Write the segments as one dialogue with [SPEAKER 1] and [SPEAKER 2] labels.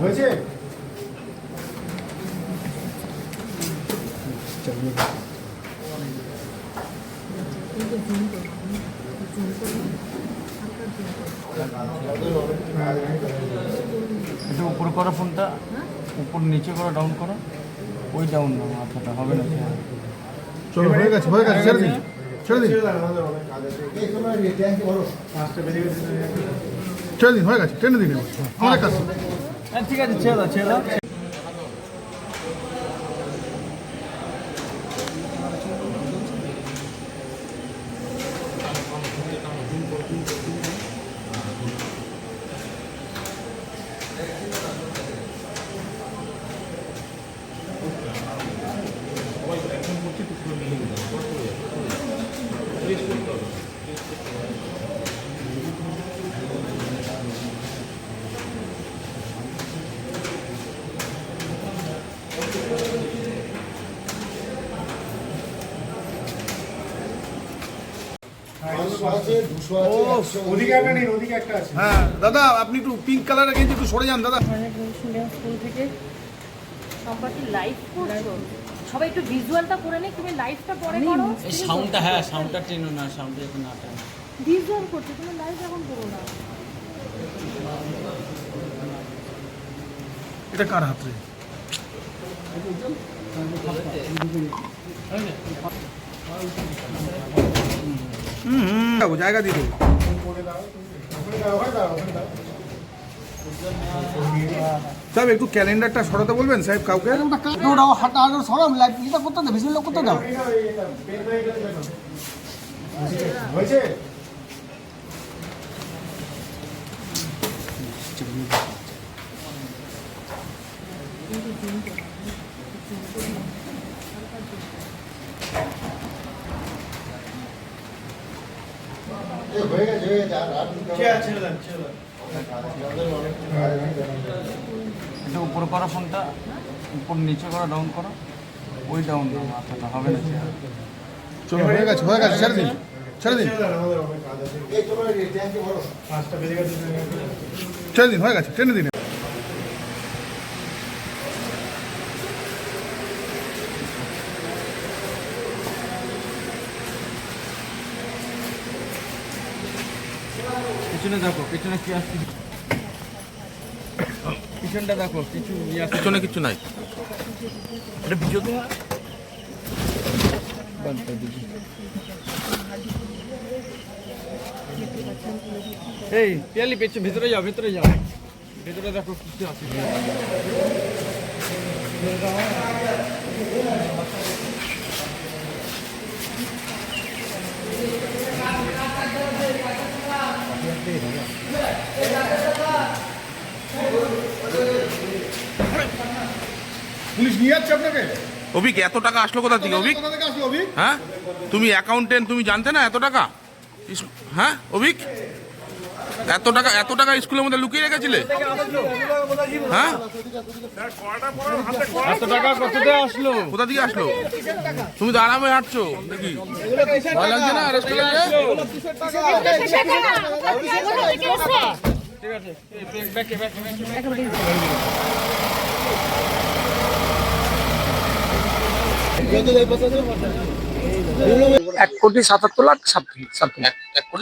[SPEAKER 1] হয়েছে
[SPEAKER 2] এটা উপর করো ফোনটা, উপর নিচে করো, ডাউন করো, ওই ডাউন না মাথাটা হবে না।
[SPEAKER 1] চলো হয়ে গেছে ছেড়ে দিন ছেড়ে দিন হয়ে গেছে টেনে দিন অনেক কাছে।
[SPEAKER 2] ঠিক আছে, ছেড়ে দাও ছেড়ে দাও।
[SPEAKER 1] হ্যাঁ দাদা, আপনি একটু পিঙ্ক কালারের গেঞ্জি একটু সরে যান দাদা।
[SPEAKER 3] স্কুল থেকে সম্প্রতি লাইভ করছো, সবাই একটু ভিজুয়ালটা করে নে, তুমি লাইভটা পরে করো।
[SPEAKER 2] এই সাউন্ডটা, হ্যাঁ সাউন্ডটা টেনো না, সাউন্ডটা এখন না টেনো।
[SPEAKER 3] ভিজুয়াল করছো তুমি, লাইভ এখন করো না।
[SPEAKER 1] এটা কার হাতে? জায়গা দিয়ে দেবো। সাহেব একটু ক্যালেন্ডারটা সরাতে বলবেন সাহেব কাউকে। হয়েছে
[SPEAKER 2] এটা উপর করো ফোনটা, উপর নিচে করো, ডাউন করো, ওই ডাউন না মাথাটা হবে না।
[SPEAKER 1] চলো হয়ে গেছে ছেড়ে দিন ছেড়ে দিন হয়ে গেছে টেনে দিন।
[SPEAKER 2] পিছনে দেখো, পিছনে কি আসছে, পিছনটা দেখো, কিছু
[SPEAKER 4] পিছনে কিছু নাই। এটা ভিডিও তো
[SPEAKER 2] এই পিয়ালি পেছনে ভেতরে যাও, ভেতরে যাও, ভেতরে দেখো কিছু আছে।
[SPEAKER 1] পুলিশ নিয়ে যাচ্ছে আপনাকে।
[SPEAKER 4] অভিক, এত টাকা আসলো কোথা থেকে অভিক? হ্যাঁ, তুমি অ্যাকাউন্টেন্ট, তুমি জানতে না এত টাকা? হ্যাঁ অভিক, এত টাকা স্কুলের মধ্যে লুকিয়ে রেখেছিলে? হ্যাঁ,
[SPEAKER 2] এত টাকা কোথা আসলো?
[SPEAKER 4] কোথা থেকে আসলো? তুমি তো আরামে হাঁটছো দেখি, ভয় লাগছে না? অ্যারেস্ট হয়ে গেছে?
[SPEAKER 2] ঠিক আছে, ব্যাকে ব্যাকে
[SPEAKER 5] এক কোটি 77 লাখ সামথিং।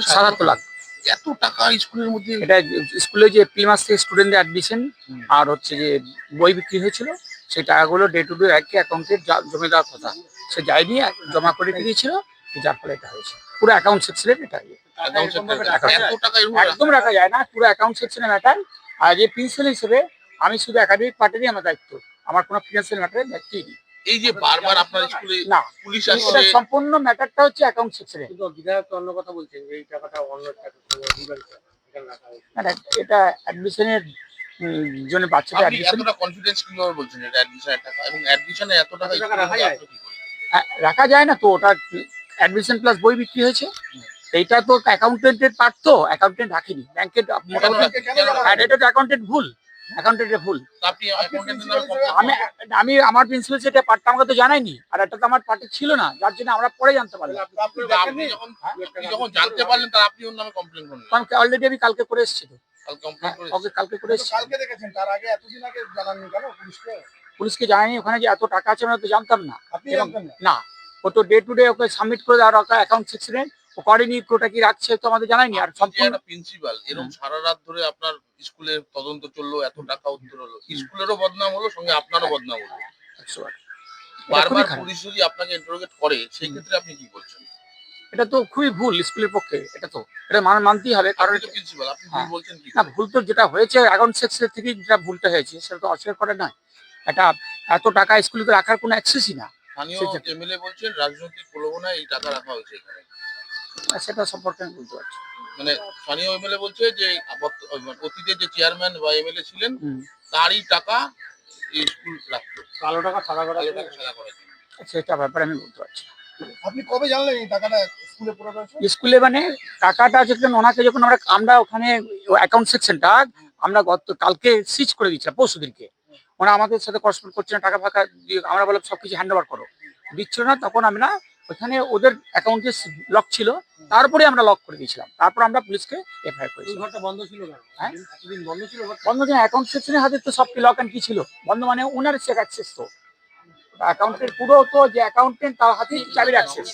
[SPEAKER 5] 77 লাখ
[SPEAKER 4] এত টাকা স্কুলের মধ্যে?
[SPEAKER 5] এটা স্কুলে যে এপ্রিল মাস থেকে স্টুডেন্টদের অ্যাডমিশন আর হচ্ছে যে বই বিক্রি হয়েছিল, সেই টাকাগুলো ডে টু ডে একই অ্যাকাউন্টে জমে দেওয়ার কথা, সে যায়নি, জমা করে দিয়েছিল, যার ফলে এটা হয়েছে। পুরো অ্যাকাউন্ট সেকশনের এটা একদম রাখা যায় না, পুরো অ্যাকাউন্ট সেকশনের ম্যাটার। আর যে প্রিন্সিপাল হিসেবে আমি শুধু একাডেমিক পার্টেরই আমার দায়িত্ব, আমার কোনো ফিনান্সিয়াল ম্যাটারের দায়িত্বই নেই।
[SPEAKER 4] এই যে বারবার আপনার স্কুলে
[SPEAKER 5] না,
[SPEAKER 4] পুলিশ
[SPEAKER 5] এটা
[SPEAKER 4] আসছে,
[SPEAKER 5] সম্পূর্ণ ম্যাটারটা হচ্ছে অ্যাকাউন্ট সেকশনে।
[SPEAKER 2] বিধায়ক অন্য কথা বলছেন যে এই টাকাটা অন্য
[SPEAKER 5] এটা অ্যাডমিশনের জন্য বাচ্চাদের
[SPEAKER 4] আপনি
[SPEAKER 5] অ্যাডমিশন
[SPEAKER 4] এতটা কনফিডেন্স কিভাবে বলছেন এটা অ্যাডমিশনের টাকা, এবং অ্যাডমিশনে এত টাকা
[SPEAKER 2] রাখা যায়?
[SPEAKER 5] রাখা যায় না তো, ওটা অ্যাডমিশন প্লাস বই বিক্রি হয়েছে, এইটা তো অ্যাকাউন্টেন্টের পার্ট, তো অ্যাকাউন্টেন্ট রাখিনি ব্যাংকের, মোটামুটি অ্যাকাউন্টেন্ট ভুল, অ্যাকাউন্টেন্টের ভুল।
[SPEAKER 4] আপনি অ্যাকাউন্টেন্টের নামে complaint
[SPEAKER 5] আমি আমি আমার প্রিন্সিপাল সেটা পার্টটা আমাকে তো জানাইনি, আর এটা তো আমার পার্টে ছিল না, যার জন্য আমরা পরে জানতে পারলাম।
[SPEAKER 4] আপনি যখন জানতে পারলেন তার আপনি ওর নামে কমপ্লেন করলেন?
[SPEAKER 5] কারণ অলরেডি আমি কালকে করে এসেছি তো।
[SPEAKER 4] কাল কমপ্লেন করে
[SPEAKER 5] ওকে কালকে করে এসেছি।
[SPEAKER 1] কালকে দেখেছেন, তার আগে এতদিন আগে জানাননি কেন পুলিশকে?
[SPEAKER 5] পুলিশকে জানাইনি, ওখানে যে এত টাকা আছে আমরা তো জানতাম না।
[SPEAKER 1] আপনি
[SPEAKER 5] এবং
[SPEAKER 1] জানতেন না?
[SPEAKER 5] না, ও তো ডে টু ডে ওকে সাবমিট করে দেওয়ার অ্যাকাউন্ট সেকশনে ও করেনি, কোটা কি রাখছে তো আমাদের জানাইনি। আর সম্পূর্ণ
[SPEAKER 4] প্রিন্সিপাল এরকম সারা রাত ধরে আপনার স্কুলের তদন্ত চললো, এত টাকা উত্তর হলো, স্কুলেরও বদনাম হলো, সঙ্গে আপনারও বদনাম হলো।
[SPEAKER 5] 100
[SPEAKER 4] বারবার
[SPEAKER 5] খারাপ।
[SPEAKER 4] পুলিশ যদি আপনাকে ইন্টারোগেট করে সেই ক্ষেত্রে আপনি কি বলছেন?
[SPEAKER 5] এটা তো খুবই ভুল স্কুলের পক্ষে, এটা মানতেই হবে। কারণ
[SPEAKER 4] আপনি তো প্রিন্সিপাল, আপনি ভুল
[SPEAKER 5] হ্যাঁ।
[SPEAKER 4] বলছেন কি?
[SPEAKER 5] না, ভুল তো যেটা হয়েছে অ্যাকাউন্ট সেকশন থেকে যেটা ভুলটা হয়েছে সেটা তো অস্বীকার করে নয়। এটা এত টাকা স্কুলে তো রাখার কোনো অ্যাক্সেসই না।
[SPEAKER 4] স্থানীয়
[SPEAKER 5] সেটা-
[SPEAKER 4] এমএলএ বলছেন রাজনৈতিক প্রলোভনায় এই টাকা রাখা হয়েছে এখানে।
[SPEAKER 5] আর সেটা সম্পর্কে আমি বলতে পারছি।
[SPEAKER 4] মানে স্থানীয় এমএলএ বলছে যে অতীতে যে চেয়ারম্যান বা এমএলএ ছিলেন
[SPEAKER 5] হুম।
[SPEAKER 4] তারই টাকা এই স্কুল রাখতো,
[SPEAKER 2] কালো টাকা সাদা করা
[SPEAKER 4] কালো টাকা সাদা করার জন্য।
[SPEAKER 5] সেটা ব্যাপারে আমি বলতে পারছি না।
[SPEAKER 1] আপনি কবে জানলেন এই টাকাটা স্কুলে পড়ে রয়েছে?
[SPEAKER 5] স্কুলে মানে টাকাটা যখন ওনাকে যখন আমরা ওখানে অ্যাকাউন্ট সেকশনটা আমরা কালকে সিজ করে দিচ্ছিলাম পরশুদিনকে। ওরা আমাদের সাথে করসপন্ড করছে না, টাকা ফাঁকা দিয়ে আমরা বললাম সবকিছু হ্যান্ড ওভার করো, দিচ্ছিল না। তখন আমরা ওখানে ওদের অ্যাকাউন্টে লক ছিল, তারপরে আমরা লক করে দিয়েছিলাম। তারপর আমরা পুলিশকে এফআইআর
[SPEAKER 2] ওই
[SPEAKER 5] করেছি।
[SPEAKER 2] ঘরটা বন্ধ ছিল কেন?
[SPEAKER 5] হ্যাঁ?
[SPEAKER 2] এতদিন বন্ধ ছিল ঘরটা?
[SPEAKER 5] বন্ধ যে অ্যাকাউন্ট সেকশনের হাতে তো সব লক অ্যান্ড কি ছিল বন্ধ, মানে ওনার সে অ্যাক্সেস তো অ্যাকাউন্টের পুরো তো যে অ্যাকাউন্টেন্ট তার হাতেই চাবির অ্যাক্সেস।